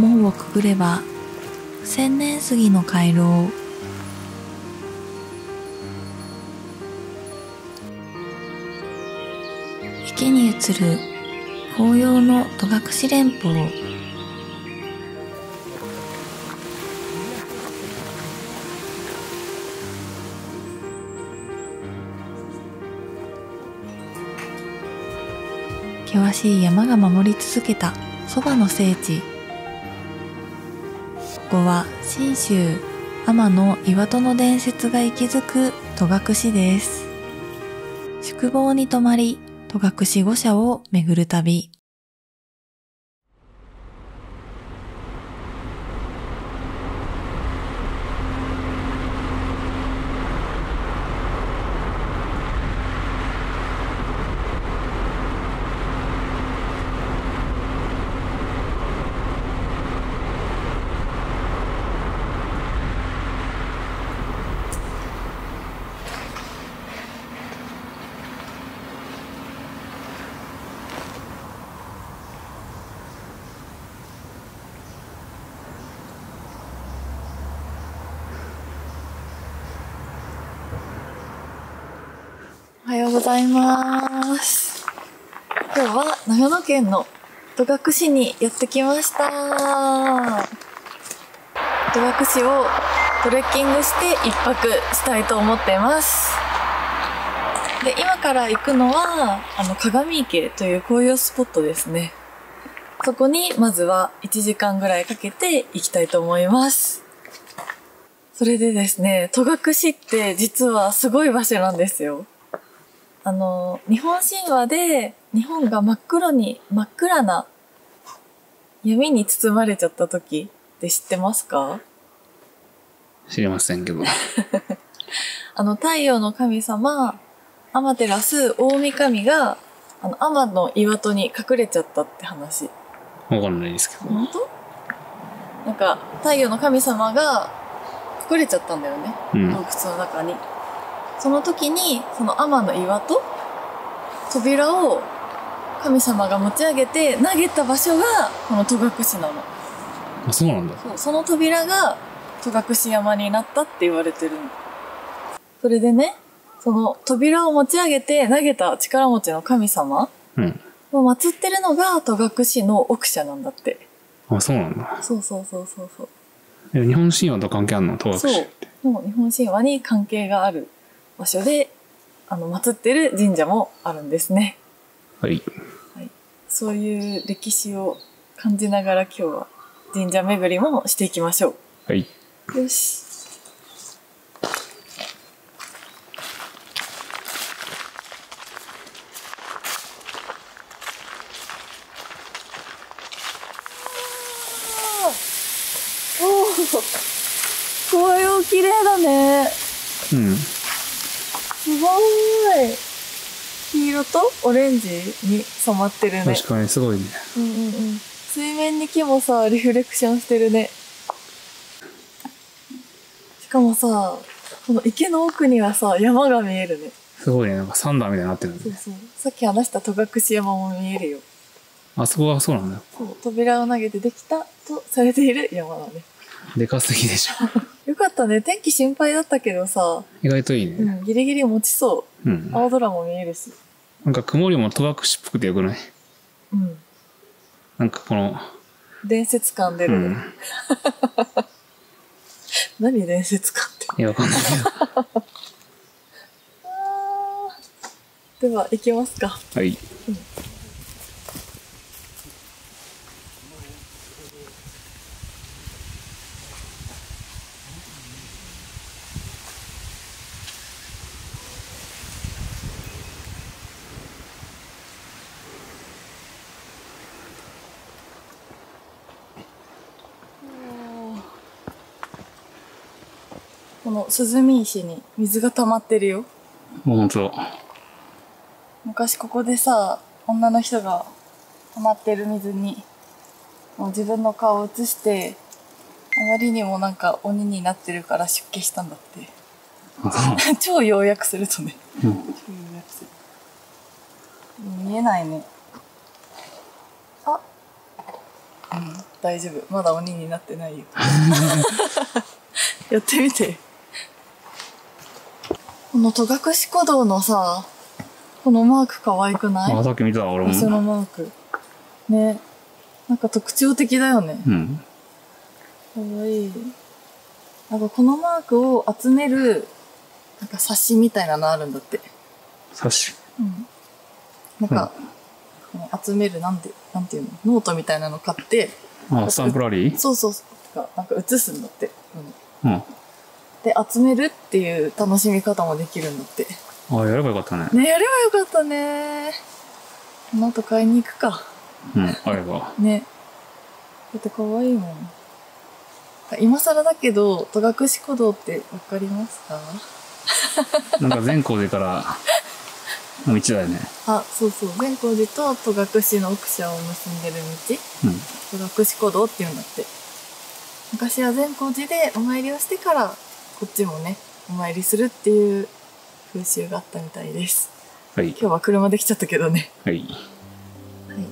門をくぐれば千年杉の回廊。池に映る紅葉の戸隠連峰。険しい山が守り続けたそばの聖地。ここは信州天の岩戸の伝説が息づく戸隠です。宿坊に泊まり戸隠御社を巡る旅。おはようございます。今日は長野県の戸隠にやってきました。戸隠をトレッキングして一泊したいと思っています。で、今から行くのは鏡池という紅葉スポットですね。そこにまずは1時間ぐらいかけて行きたいと思います。それでですね、戸隠って実はすごい場所なんですよ。日本神話で日本が真っ暗な闇に包まれちゃった時って知ってますか？知りませんけど。太陽の神様、天照大神が、天の岩戸に隠れちゃったって話。わかんないですけど。本当？なんか、太陽の神様が隠れちゃったんだよね。洞窟の中に。その時に、その天の岩戸、扉を神様が持ち上げて投げた場所がこの戸隠なの。あ、そうなんだ。その扉が戸隠山になったって言われてるの。それでね、その扉を持ち上げて投げた力持ちの神様を祀ってるのが戸隠の奥社なんだって。あ、そうなんだ。そう。日本神話と関係あるの？戸隠って。そう。もう日本神話に関係がある場所で、祀ってる神社もあるんですね。はい。そういう歴史を感じながら今日は神社巡りもしていきましょう。はい。よし。紅葉綺麗だね。うん。すごい。黄色とオレンジに染まってるね。確かにすごいね。水面に木もさ、リフレクションしてるね。しかもさ、この池の奥にはさ、山が見えるね。すごいね。なんかサンダーみたいになってるね。そう。さっき話した戸隠山も見えるよ。あそこはそうなんだ。そう、扉を投げてできたとされている山だね。でかすぎでしょ。よかったね。天気心配だったけどさ。意外といいね。ギリギリ持ちそう。うん。青空も見えるし。なんか曇りも戸隠っぽくてよくない？うん。なんかこの伝説感出るね。何伝説感って。いや、わかんないけど。では、行きますか。はい。この鼓石に水が溜まってるよ。ほんと。昔ここでさ、女の人が溜まってる水にもう自分の顔を映して、あまりにもなんか鬼になってるから出家したんだって。超要約するとね。超要約する。見えないね。あ、大丈夫。まだ鬼になってないよ。やってみて。この戸隠古道のさ、このマーク可愛くない？あ、さっき見た俺も。場所のマーク。ね。なんか特徴的だよね。うん。かわいい。なんかこのマークを集める、なんか冊子みたいなのあるんだって。冊子。うん。なんか、この集める、なんていうの、ノートみたいなの買って。あ、スタンプラリー？そうそうそう。なんか写すんだって。うん。で、集めるっていう楽しみ方もできるんだって。あ、やればよかったね。ね、やればよかったね。この後買いに行くか。うん、あれば。ね。だって可愛いもん。今更だけど、戸隠古道ってわかりますか？なんか善光寺からの道だよね。あ、そうそう。善光寺と戸隠の奥社を結んでる道。うん。戸隠古道って言うんだって。昔は善光寺でお参りをしてから、こっちもね、お参りするっていう風習があったみたいです。はい。今日は車で来ちゃったけどね。はい。はい。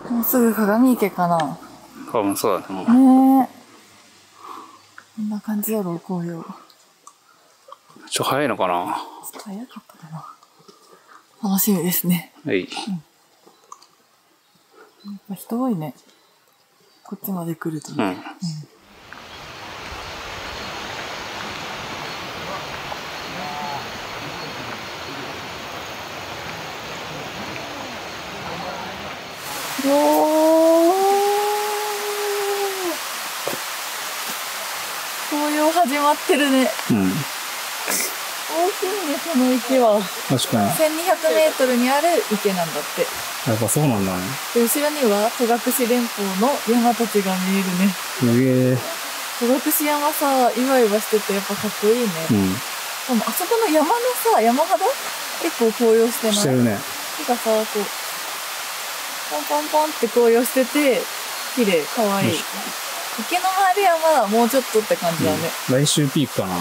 もうすぐ鏡池かな。多分そうだと思う。ねえ。こんな感じやろ、紅葉。早いのかな？ちょっと早かったかな。楽しみですね。はい。やっぱ人多いね。こっちまで来るとね。おー、紅葉始まってるね。うん。大きいね、この池は。確かに。1200メートルにある池なんだって。やっぱそうなんだね。で、後ろには戸隠連峰の山たちが見えるね。すげえ。戸隠山さ、いわいわしててやっぱかっこいいね。うん。でもあそこの山のさ、山肌結構紅葉してない？してるね。木がさ、こう、ポンポンポンって紅葉してて、綺麗、かわいい。池の周りはまだもうちょっとって感じだね。来週ピークかな。あ、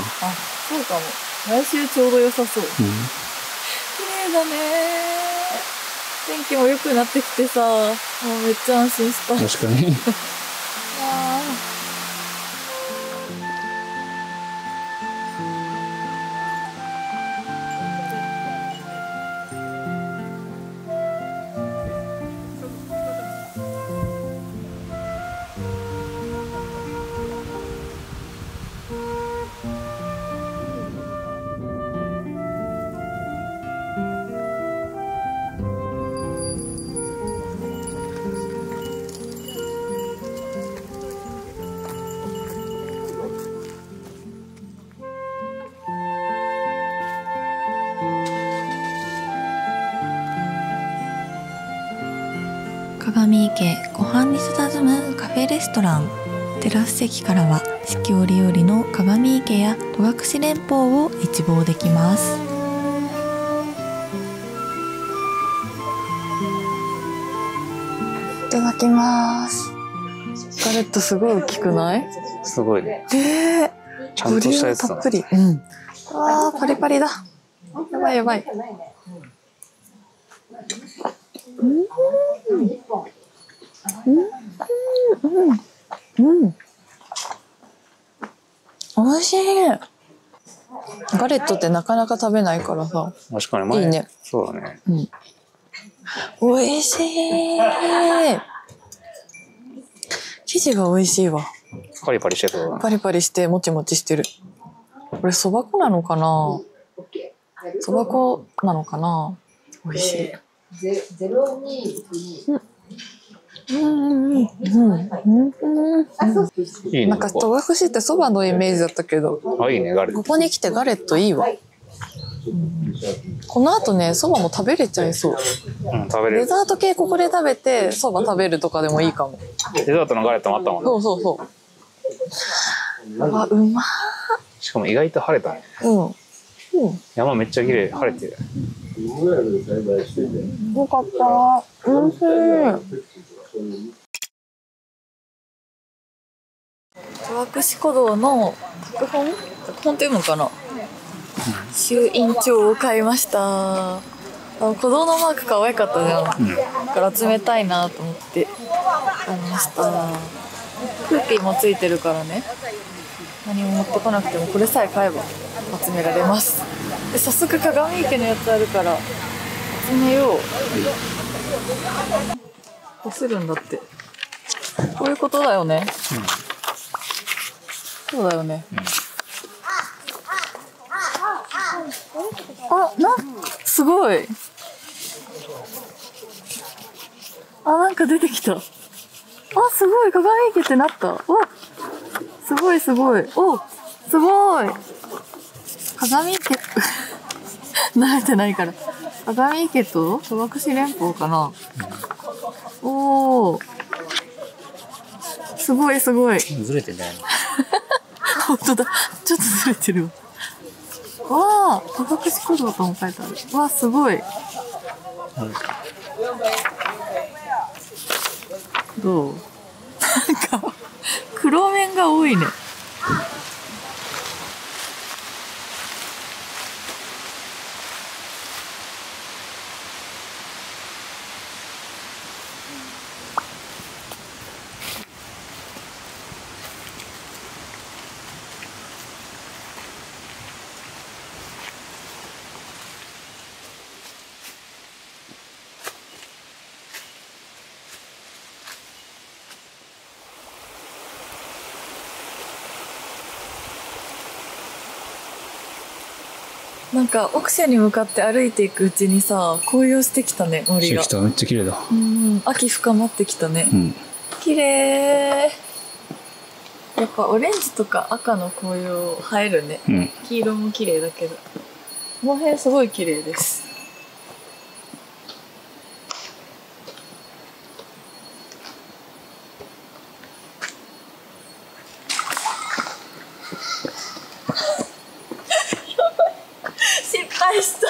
そうかも。来週ちょうど良さそう。うん。綺麗だね。天気も良くなってきてさ、めっちゃ安心した。確かに。あ鏡池湖畔に佇むカフェレストラン。テラス席からは四季折々の鏡池や戸隠連峰を一望できます。いただきます。ガレットすごい大きくない？すごいね。ちゃんボリュとしたやつだームたっぷり。うん。あー、パリパリだ。やばいやばい。美味しい。ガレットってなかなか食べないからさ。確かに前。いいね。そうだね。美味しい。生地が美味しいわ。パリパリしてそうだね。パリパリしてもちもちしてる。これそば粉なのかな。そば粉なのかな。美味しい。いいね。なんか戸隠ってそばのイメージだったけど、あ、いいね、ガレット。ここに来てガレットいいわ。この後ね、そばも食べれちゃいそう。うん、食べれる。デザート系ここで食べて、そば食べるとかでもいいかも。デザートのガレットもあったもんね。そうそうそう。うわ、うましかも意外と晴れたね。うん。山めっちゃ綺麗、晴れてる。よかった。おいしい。戸隠古道の拓本っていうのかな。朱印帳を買いました。古道のマーク可愛かったじゃん。だから集めたいなと思って買いました。クーピーもついてるからね。何も持ってこなくてもこれさえ買えば集められます。で、早速鏡池のやつあるから集めよう。こするんだって。こういうことだよね。そうだよね。すごい。なんか出てきた。すごい、鏡池ってなった。すごいすごい。すごい。鏡池、慣れてないから。鏡池と戸隠連峰かな。すごいすごい。ずれてんじゃないの？本当だ。ちょっとずれてるわ。戸隠古道とも書いてある。すごい。どう？なんか、黒面が多いね。なんか奥社に向かって歩いていくうちにさ、紅葉してきたね、森が。めっちゃ綺麗だ。秋深まってきたね。うん。綺麗。やっぱオレンジとか赤の紅葉映えるね。うん。黄色も綺麗だけど。この辺すごい綺麗です。失敗した。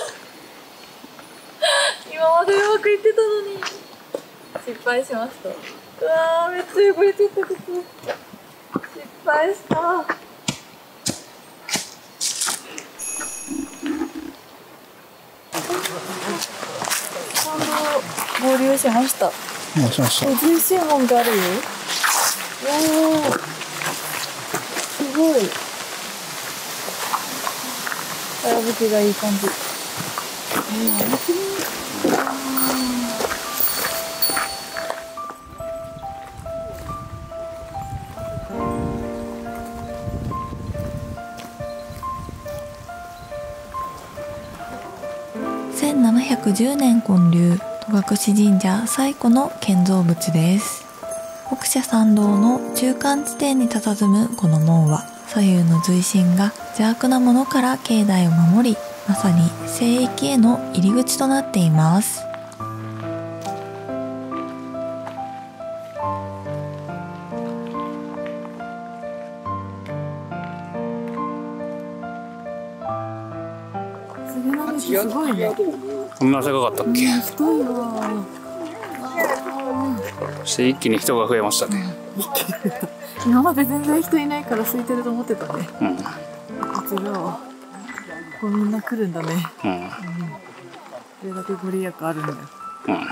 今までうまくいってたのに失敗しました。うわー、めっちゃ汚れてた靴。失敗した。合流しました。しました。随神門があるよ。すごい。かやぶきがいい感じ。1710年建立、戸隠神社最古の建造物です。北社参道の中間地点に佇むこの門は、左右の随神が邪悪なものから境内を守り、まさに聖域への入り口となっています。すごいね。こんな高かったっけ？太いわ。そして一気に人が増えましたね。今まで全然人いないから空いてると思ってたね。うん。違うわ。こうみんな来るんだね。うん。これだけご利益あるんだよ。うん。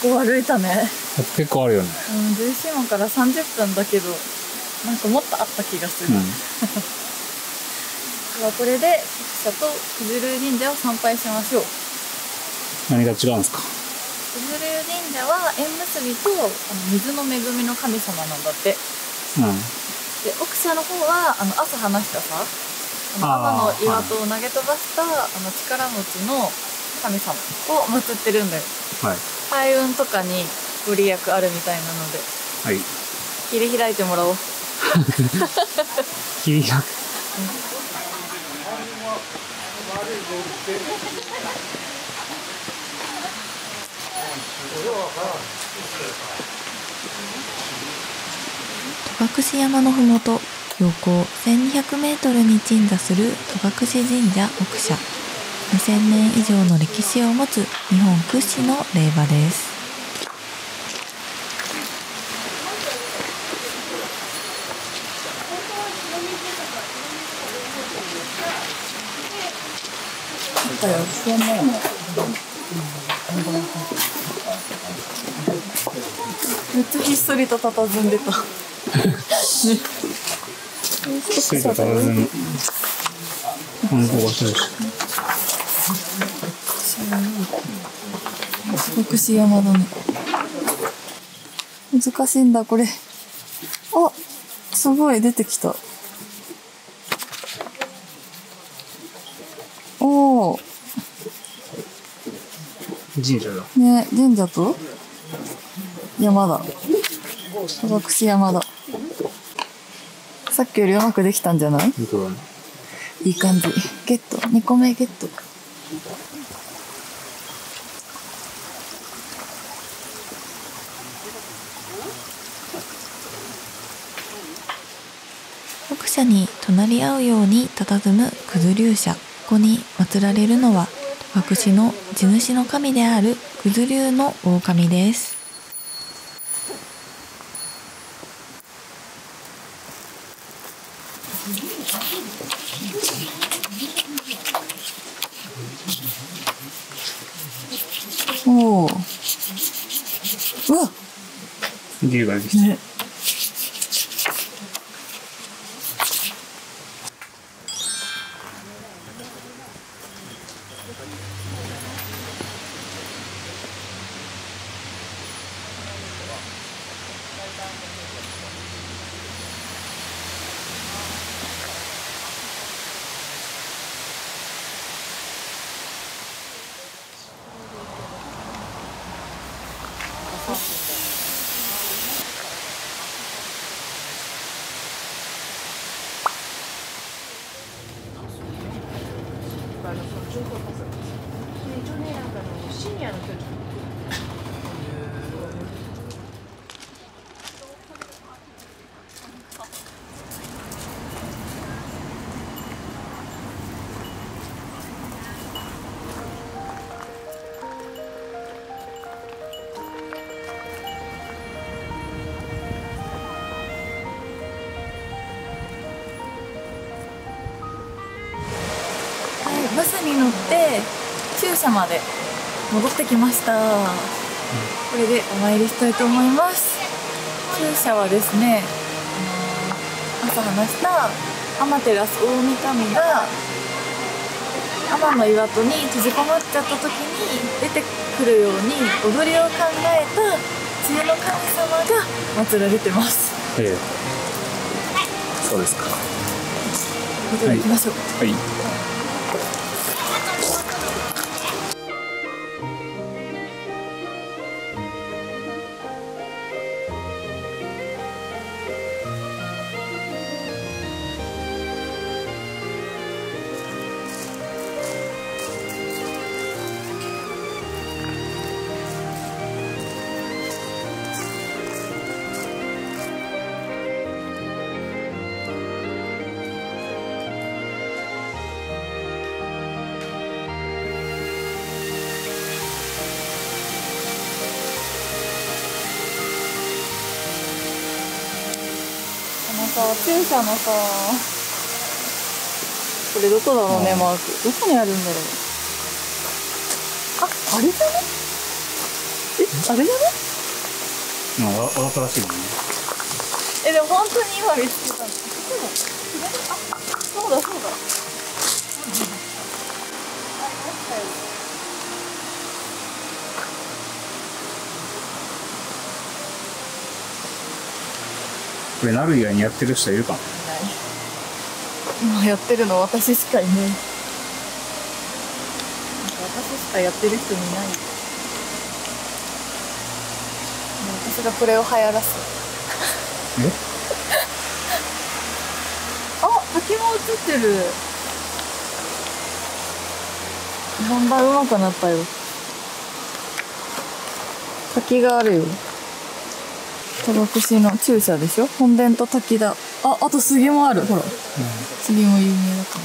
構歩いたね。結構あるよね。11島から30分だけど、なんかもっとあった気がする。ではこれで国社と九頭龍神社を参拝しましょう。何が違うんですか？九頭龍神社は縁結びと水の恵みの神様なんだって。で奥社の方は朝話したさ、天の岩戸を投げ飛ばした力持ちの神様を祀ってるんだよ。開運とかにご利益あるみたいなので、切り開いてもらおう。切り開く。戸隠山のふもと、標高1200メートルに鎮座する戸隠神社奥社。2000年以上の歴史を持つ日本屈指の霊場です。めっちゃひっそりと佇んでた。ひっそりと佇む観光場所でしょ。福祉山だね。難しいんだこれ。あ、すごい出てきた。おお。神社だね、神社と山だ。戸隠山だ。さっきよりうまくできたんじゃない？いい感じ。ゲット。2個目ゲット。奥社に隣り合うように佇む九頭龍社。ここに祀られるのは戸隠の地主の神である九頭龍の狼です。おお。うわ。竜が出てきた。ね。バスに乗って厩舎まで戻ってきました。これでお参りしたいと思います。厩舎はですね、朝話した天照大神が天の岩戸に閉じこもっちゃった時に出てくるように踊りを考えた知恵の神様が祀られてます。そうですか。それでは行きましょう。厩舎のさ、これどこだろうね、マーク。どこにあるんだろう。あ、あれじゃね？あれじゃね？わざとらしいもんね。でも本当に今見つけたの。そうだそうだ。これなる以外にやってる人いるかな。今やってるの私しかいない。私しかやってる人いない。私がこれを流行らす。あ、滝も映ってる。だんだん上手くなったよ。滝があるよ。戸隠の中社でしょ。本殿と滝だ。あと杉もある。ほら、杉も有名だから。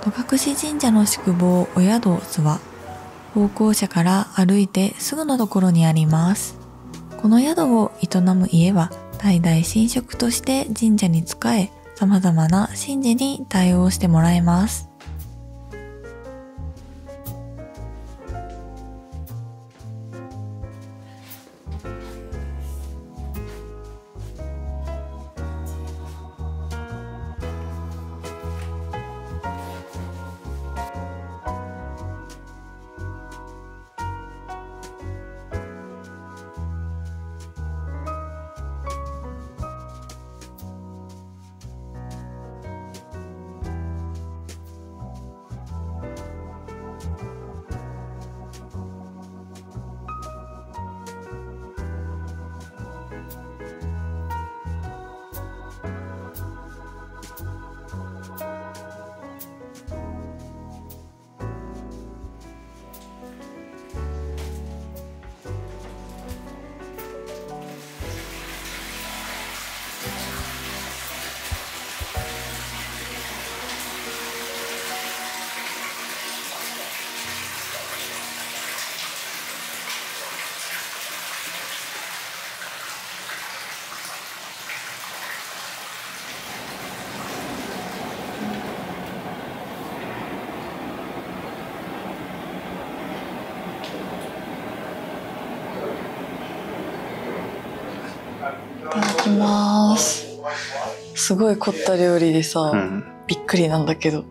戸隠神社の宿坊お宿津は奉公者から歩いてすぐのところにあります。この宿を営む家は代々神職として神社に仕え、様々な神事に対応してもらえます。いただきます。すごい凝った料理でさ、びっくりなんだけど、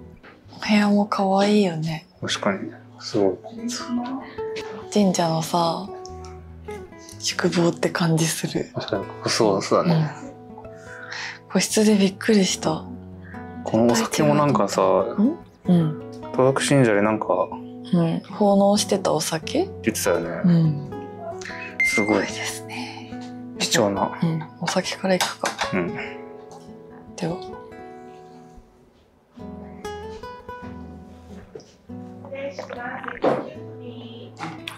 お部屋も可愛いよね。確かにすごい。神社のさ、宿坊って感じする。確かにそうだね、個室でびっくりした。このお酒もなんかさ、戸隠神社でなんか、奉納してたお酒言ってたよね。すごいですね。貴重な。お酒からいくか。では。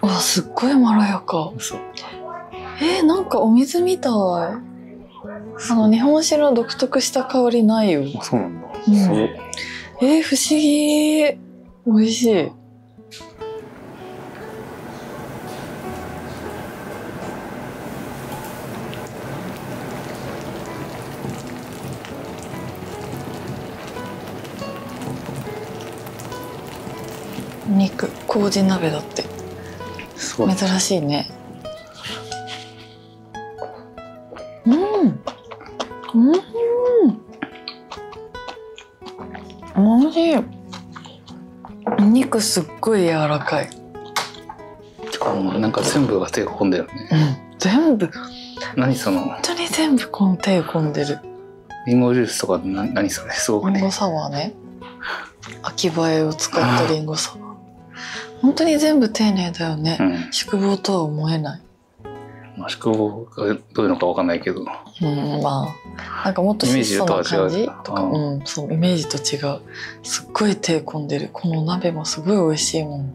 わ、すっごいまろやか。なんかお水みたい。日本酒の独特した香りないよ。そうなんだ。不思議。美味しい。肉、麹鍋だって。珍しいね。おいしい。肉すっごい柔らかい。なんか全部が手が込んでるね。全部。何その。本当に全部手込んでる。リンゴジュースとか何それ、すごくね。リンゴサワーね。秋葉えを使ったリンゴサワー。本当に全部丁寧だよね。宿坊とは思えない。宿坊がどういうのかわかんないけど。まあなんかもっと質素な感じとか、そうイメージと違う。すっごい手込んでる。この鍋もすごい美味しいもん。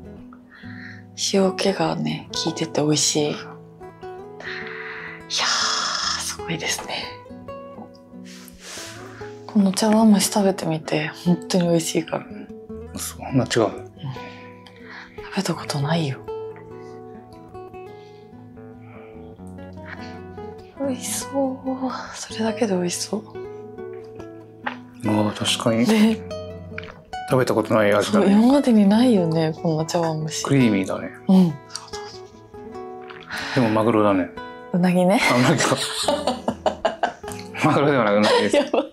塩気がね効いてて美味しい。いやーすごいですね。この茶碗蒸し食べてみて、本当に美味しいから。そんな違う。食べたことないよ。美味しそう。それだけで美味しそう。ああ、確かに。で、食べたことない味だね。今までにないよね、こんな茶碗蒸し。クリーミーだね。うん。でもマグロだね。うなぎね。あ、うなぎか。マグロではなくうなぎです。やばい。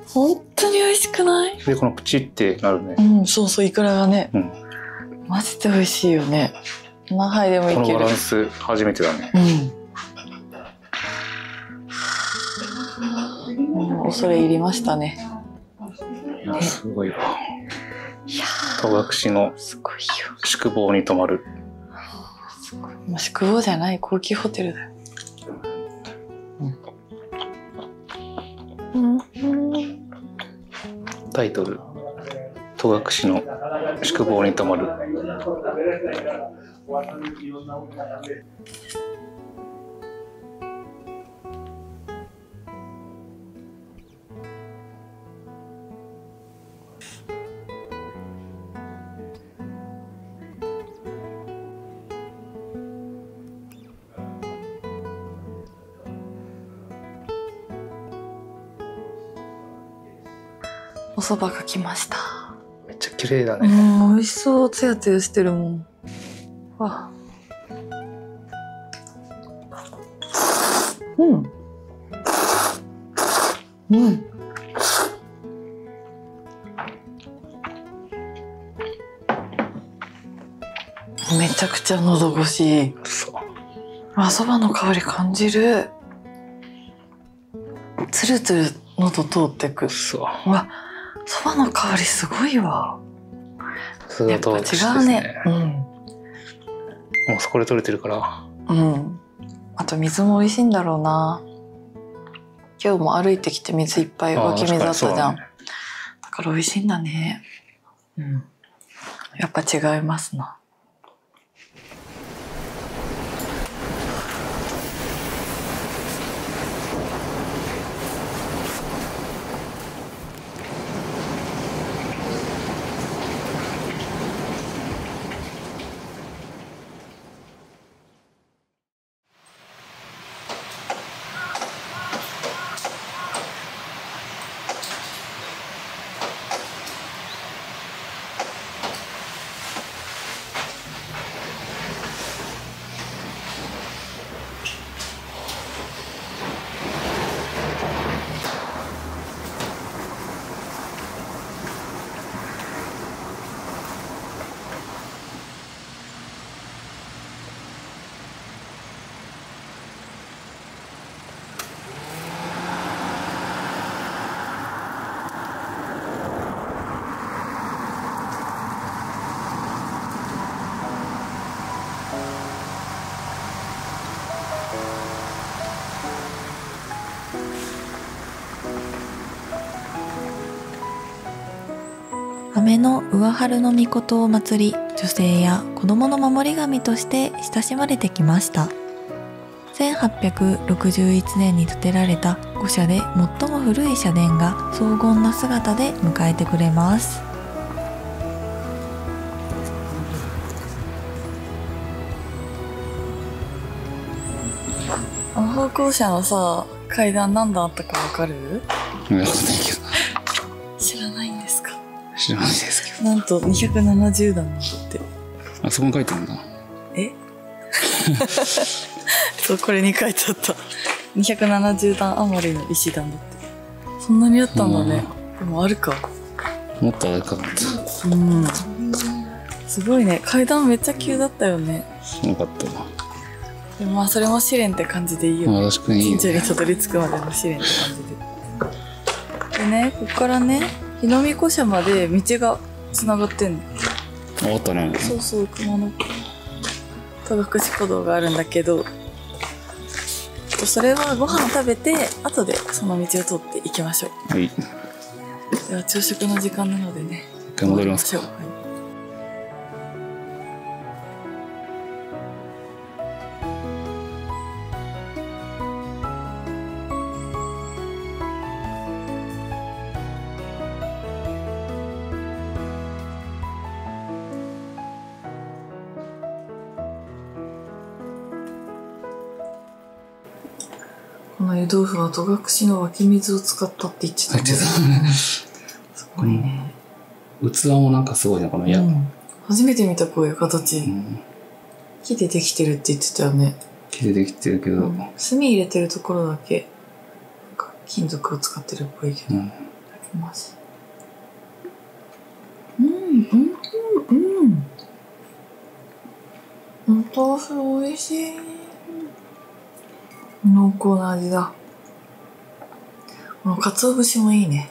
本当に美味しくない？で、このプチってなるね。うん、そうそう、イクラがね。うん。マジで美味しいよね。何杯でもいける。このバランス初めてだね。うん。恐れ入りましたね。いや、すごいわ。いや戸隠のすごいよ。宿坊に泊まる。すごい。もう宿坊じゃない高級ホテルだよ。タイトル、戸隠の宿坊に泊まる。お蕎麦が来ました。めっちゃ綺麗だね。美味しそう。ツヤツヤしてるもん。わ。うん。うん。めちゃくちゃ喉越しいい。そう。あ、蕎麦の香り感じる。つるつる喉通ってく。そう。うわ、蕎麦の香りすごいわ。やっぱ違うね。うん。もうそこで取れてるから。うん。あと水も美味しいんだろうな。今日も歩いてきて水いっぱい湧き水あったじゃん。だから美味しいんだね。うん。やっぱ違いますな。雨の上春の御事を祭り、女性や子供の守り神として親しまれてきました。1861年に建てられた御社で最も古い社殿が荘厳な姿で迎えてくれます。歩行者のさ、階段何段あったかわかる？知らないんですか？知らないですけど。なんと270段なんだって。あそこに書いてあるんだ。えそう、これに書いてあった。270段余りの石段だって。そんなにあったんだね。でもあるか。もっとあるかと思った。うん。すごいね。階段めっちゃ急だったよね。よかったな。でもまあそれも試練って感じでいいよね。確かにいいよね。神社にたどり着くまでの試練って感じで。でね、ここからね、日の御子社まで道がつながってんの。あったね。そうそう、熊野戸隠古道があるんだけど、それはご飯食べて後でその道を通っていきましょう。はい。では朝食の時間なのでね、一回戻りますか。はい。の湯豆腐は戸隠の湧き水を使ったって言ってた。すごいね。器もなんかすごいね、この矢。初めて見たこういう形。木でできてるって言ってたよね。木でできてるけど。炭入れてるところだけ、なんか金属を使ってるっぽいけど。いただきます。お豆腐美味しい。濃厚な味だ。この鰹節もいいね。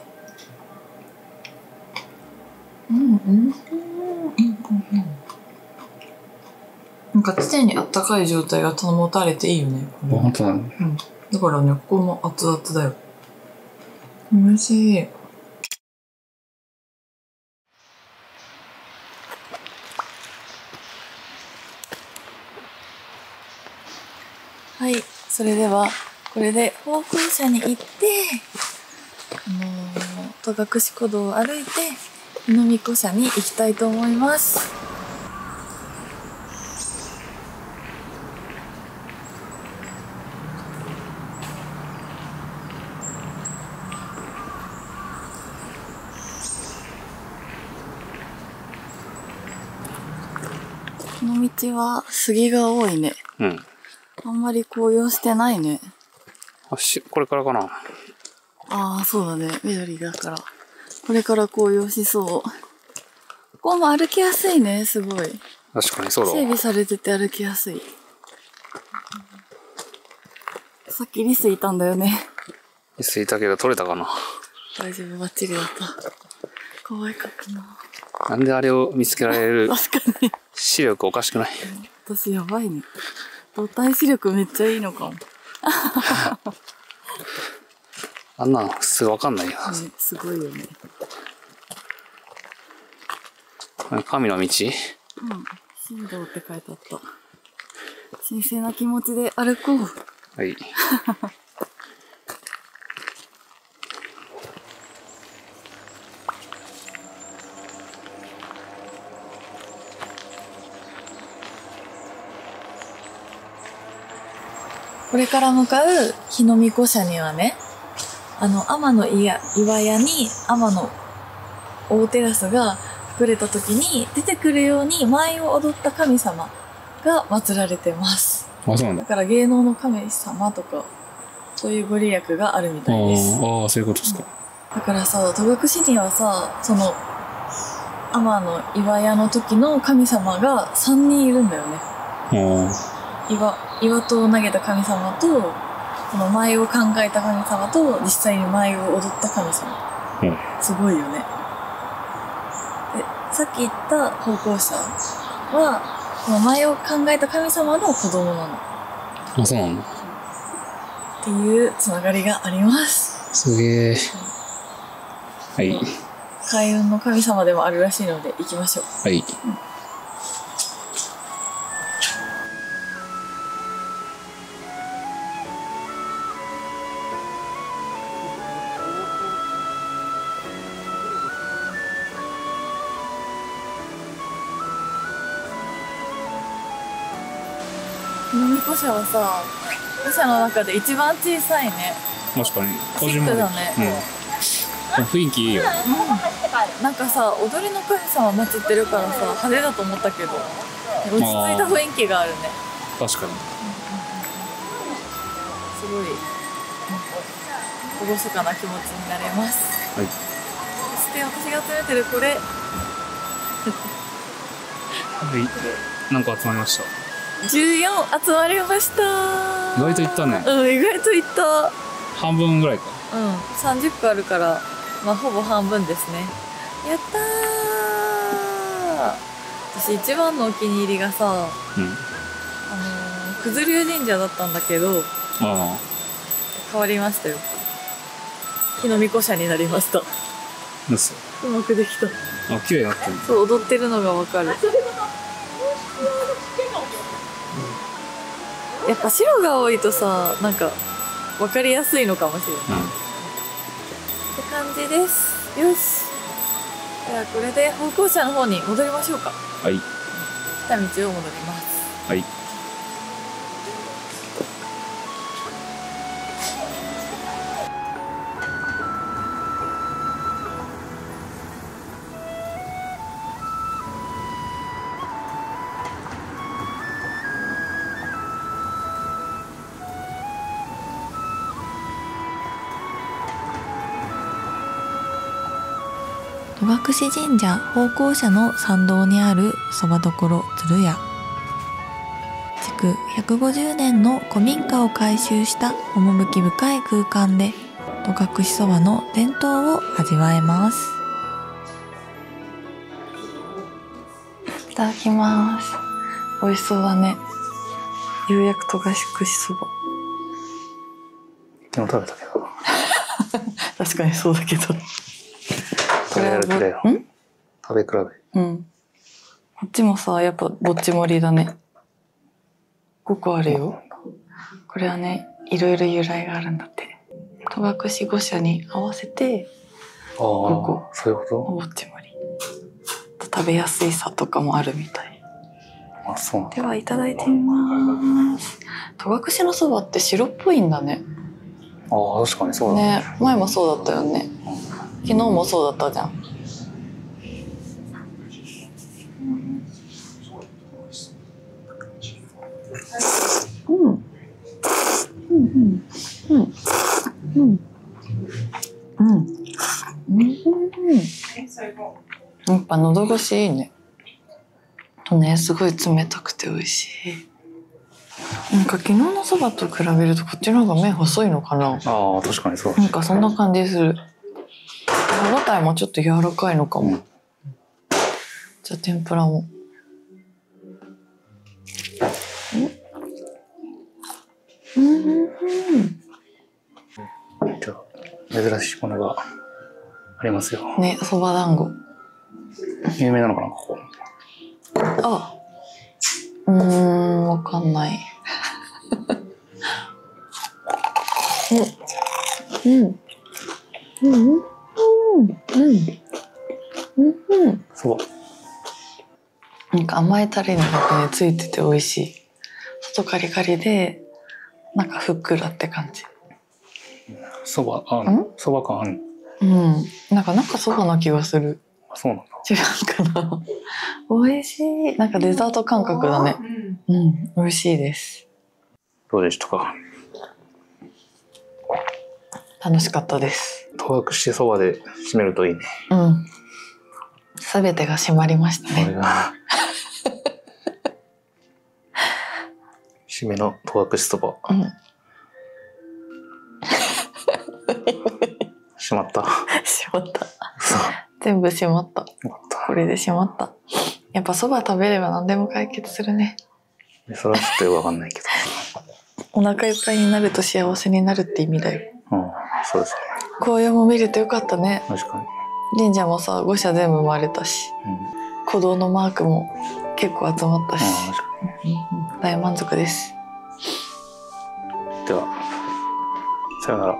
なんか常にあったかい状態が保たれていいよね。本当だね。だからね、ここも熱々だよ。美味しい。はい、それではこれで方向車に行って戸隠古道を歩いて日の御子社に行きたいと思います。この道は杉が多いね。あんまり紅葉してないね。これからかな。ああ、そうだね。緑だから。これから紅葉しそう。ここも歩きやすいね、すごい。確かにそうだ。整備されてて歩きやすい。さっきリスいたんだよね。リスいたけど取れたかな。大丈夫、バッチリだった。可愛かったな。なんであれを見つけられる確かに。視力おかしくない？私やばいね。動体視力めっちゃいいのかも。あんなん普通わかんないよ。ね、すごいよね。神の道？神道って書いてあった。神聖な気持ちで歩こう。はい。これから向かう日の御子社にはね、天の岩屋に天の大テラスが隠れた時に出てくるように舞を踊った神様が祀られてます。あ、そうなんだ。だから芸能の神様とか、そういうご利益があるみたいです。ああ、そういうことですか。だからさ、戸隠にはさ、その、天の岩屋の時の神様が3人いるんだよね。岩戸を投げた神様と、この舞を考えた神様と、実際に舞を踊った神様。すごいよね。で、さっき言った奉公者は、この舞を考えた神様の子供なの。あ、そうなんだ。っていうつながりがあります。すげえ。はい。開運の神様でもあるらしいので行きましょう。はい。日の御子社はさ、御社の中で一番小さいね。確かに。シックだね。雰囲気いいよ。なんかさ、踊りの神様祀ってるからさ、派手だと思ったけど、落ち着いた雰囲気があるね。確かに。すごい、厳かな気持ちになれます。はい。そして私が集めてるこれ。はい。何個集まりました。14集まりました。意外といったね。意外といった。半分ぐらいか。30個あるから、まあほぼ半分ですね。やったー。私一番のお気に入りがさ、九頭龍神社だったんだけど、変わりましたよ。日の御子社になりました。うまくできた。あ、綺麗になってる。そう、踊ってるのがわかる。やっぱ白が多いとさ、なんか分かりやすいのかもしれない。って感じです。よし。ではこれで方向車の方に戻りましょうか。はい。来た道を戻ります。はい。戸隠神社奉公社の参道にあるそば処鶴屋。築150年の古民家を改修した趣深い空間で戸隠そばの伝統を味わえます。いただきます。美味しそうだね。釉薬戸隠そば。昨日食べたけど。確かにそうだけど。食べ比べよ。食べ比べ。うん。こっちもさ、やっぱぼっち盛りだね。5個あるよ。これはね、いろいろ由来があるんだって。戸隠5社に合わせて5個。そういうこぼっち盛り。食べやすいさとかもあるみたい。と？あ、そうなんだ。ではいただいてみます。戸隠のそばって白っぽいんだね。ああ、確かにそうだね。前もそうだったよね。昨日もそうだったじゃん。やっぱ喉越しいいね。すごい冷たくて美味しい。なんか昨日のそばと比べるとこっちの方が麺細いのかな。ああ、確かにそうだ。なんかそんな感じする。歯応えもちょっと柔らかいのかも。じゃあ天ぷらも。じゃあ珍しいものがありますよ。ね、そば団子。有名なのかな、ここ。あ、わかんない。そば。なんか甘いタレにねついてて美味しい。外カリカリでなんかふっくらって感じ。そば感ある。なんかそばな気がする。そうなんだ。違うかな。美味しい。なんかデザート感覚だね。美味しいです。どうでしたか？楽しかったです。戸隠そばで締めるといいね。すべてが締まりましたね。締めの戸隠そば。閉まった。閉まった。全部閉まった。これで閉まった。やっぱそば食べれば何でも解決するね。それはちょっとよくわかんないけど。お腹いっぱいになると幸せになるって意味だよ。そうですね。紅葉も見れてよかったね。確かに。神社もさ、5社全部回れたし、鼓動のマークも結構集まったし、大満足です。では、さようなら。